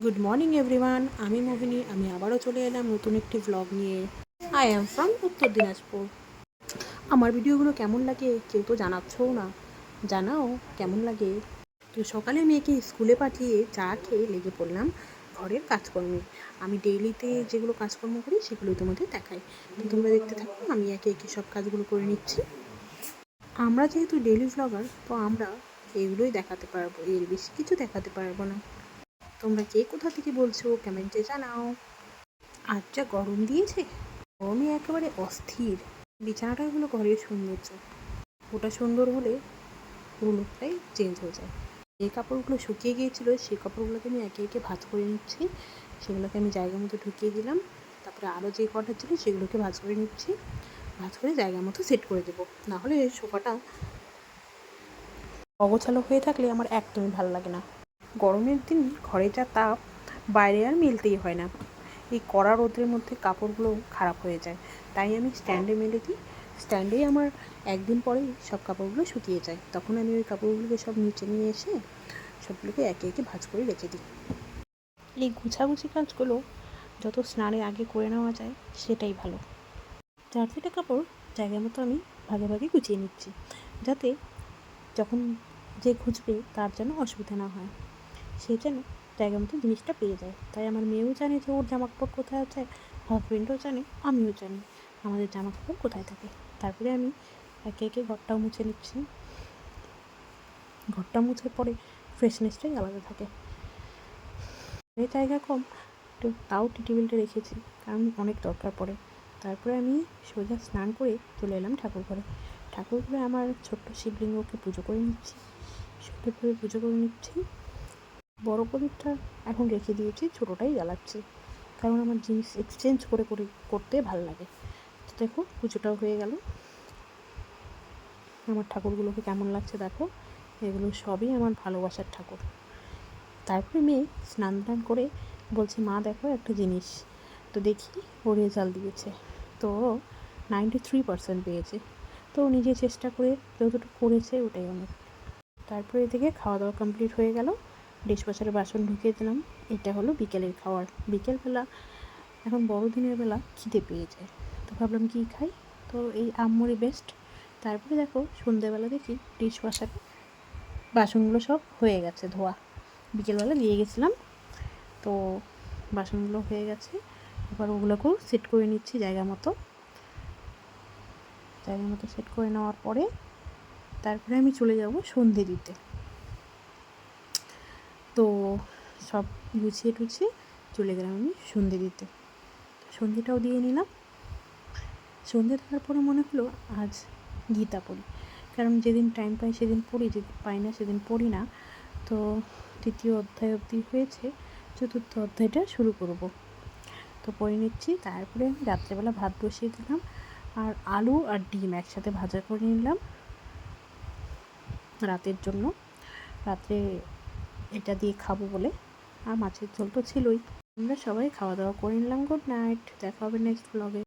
Good morning everyone, আমি মোহিনী। আমি আবারও চলে এলাম নতুন একটি ভ্লগ নিয়ে। আই অ্যাম ফ্রম উত্তর দিনাজপুর। আমার ভিডিওগুলো কেমন লাগে কেউ তো জানাচ্ছও না, জানাও কেমন লাগে। তো সকালে মেয়েকে স্কুলে পাঠিয়ে চা খেয়ে লেগে পড়লাম ঘরের কাজকর্মে। আমি ডেইলিতে যেগুলো কাজকর্ম করি সেগুলোই তোমাদের দেখাই, তো তোমরা দেখতে থাকো। আমি একে একে সব কাজগুলো করে নিচ্ছি। আমরা যেহেতু ডেইলি ভ্লগার, তো আমরা এগুলোই দেখাতে পারবো, এর বেশি কিছু দেখাতে পারবো না। তোমরা কে কোথা থেকে বলছো কমেন্টে জানাও। আর যা গরম দিয়েছে, গরমে একেবারে অস্থির। বিছানাটা হলো ঘরের সৌন্দর্য, ওটা সুন্দর হলে পুরো লোকটাই চেঞ্জ হয়ে যায়। যে কাপড়গুলো শুকিয়ে গিয়েছিলো সেই কাপড়গুলোকে আমি একে একে ভাঁজ করে নিচ্ছি। সেগুলোকে আমি জায়গা মতো ঢুকিয়ে দিলাম। তারপরে আরও যে কটা ছিল সেগুলোকে ভাঁজ করে নিচ্ছি। ভাঁজ করে জায়গা মতো সেট করে দেবো, নাহলে সোফাটা অগোছালো হয়ে থাকলে আমার একদমই ভালো লাগে না। গরমের দিন ঘরে যা তাপ, বাইরে আর মেলতেই হয় না। এই কড়া রোদের মধ্যে কাপড়গুলো খারাপ হয়ে যায়, তাই আমি স্ট্যান্ডে মেলে দিই। স্ট্যান্ডেই আমার একদিন পরেই সব কাপড়গুলো শুকিয়ে যায়। তখন আমি ওই কাপড়গুলোকে সব নিচে নিয়ে এসে সবগুলোকে একে একে ভাঁজ করে রেখে দিই। এই গুছাগুছি কাজগুলো যত স্নানের আগে করে নেওয়া যায় সেটাই ভালো। 4-4টা কাপড় জায়গা মতো আমি ভাগে ভাগে গুছিয়ে নিচ্ছি, যাতে যখন যে খুঁজবে তার যেন অসুবিধা না হয়, সে যেন জায়গা মতো জিনিসটা পেয়ে যায়। তাই আমার মেয়েও জানে যে ওর জামাকাপড় কোথায় আছে, হাজব্যান্ডও জানে, আমিও জানি আমাদের জামাকাপড় কোথায় থাকে। তারপরে আমি একে একে ঘরটাও মুছে নিচ্ছি। ঘরটা মুছে পরে ফ্রেশনেসটাই আলাদা থাকে। এই জায়গা কম, তো তাও টি টেবিলটা রেখেছি, কারণ অনেক দরকার পড়ে। তারপরে আমি সোজা স্নান করে চলে এলাম ঠাকুর ঘরে। ঠাকুর ঘরে আমার ছোট্ট শিবলিঙ্গকে পুজো করে নিচ্ছি, সুন্দরভাবে পুজো করে নিচ্ছি। বড় প্রদীপটা এখন রেখে দিয়েছি, ছোটোটাই জ্বালাচ্ছি, কারণ আমার জিনিস এক্সচেঞ্জ করে করতে ভালো লাগে। তো দেখো পুজোটাও হয়ে গেল। আমার ঠাকুরগুলোকে কেমন লাগছে দেখো, এগুলো সবই আমার ভালোবাসার ঠাকুর। তারপরে মেয়ে স্নান টান করে বলছে, মা দেখো একটা জিনিস। তো দেখি ও রেজাল্ট দিয়েছে, তো 93% পেয়েছে। তো নিজে চেষ্টা করে যতটুকু করেছে ওটাই অনেক। তারপরে এদিকে খাওয়া দাওয়া কমপ্লিট হয়ে গেল, ডিশওয়াশারে বাসন ঢুকিয়ে দিলাম। এটা হলো বিকেলের খাওয়ার। বিকেলবেলা এখন বড়দিনের বেলা খিদে পেয়ে যায়, তো ভাবলাম কী খাই, তো এই আমমুড়ি বেস্ট। তারপরে দেখো সন্ধ্যেবেলা দেখি ডিশওয়াশারে বাসনগুলো সব হয়ে গেছে ধোয়া। বিকেলবেলা দিয়ে গেছিলাম, তো বাসনগুলো হয়ে গেছে। এবার ওগুলোকেও সেট করে নিচ্ছি জায়গা মতো। সেট করে নেওয়ার পরে তারপরে আমি চলে যাব সন্ধে দিতে। তো সব গুছিয়ে টুছিয়ে চলে গেলাম আমি সন্ধে দিতে। সন্ধেটাও দিয়ে নিলাম। সন্ধে দেওয়ার পরে মনে হলো আজ গীতা পড়ি, কারণ যেদিন টাইম পাই সেদিন পড়ি, যেদিন পাই না সেদিন পড়ি না। তো 3য় অধ্যায় অবধি হয়েছে, 4র্থ অধ্যায়টা শুরু করব, তো পড়ে নিচ্ছি। তারপরে আমি রাত্রেবেলা ভাত বসিয়ে দিলাম, আর আলু আর ডিম একসাথে ভাজা করে নিলাম রাতের জন্য। রাত্রে এটা দিয়ে খাবো বলে, আর মাছের ঝোল তো ছিলই। আমরা সবাই খাওয়া দাওয়া করে নিলাম। গুড নাইট, দেখা হবে নেক্সট ব্লগে।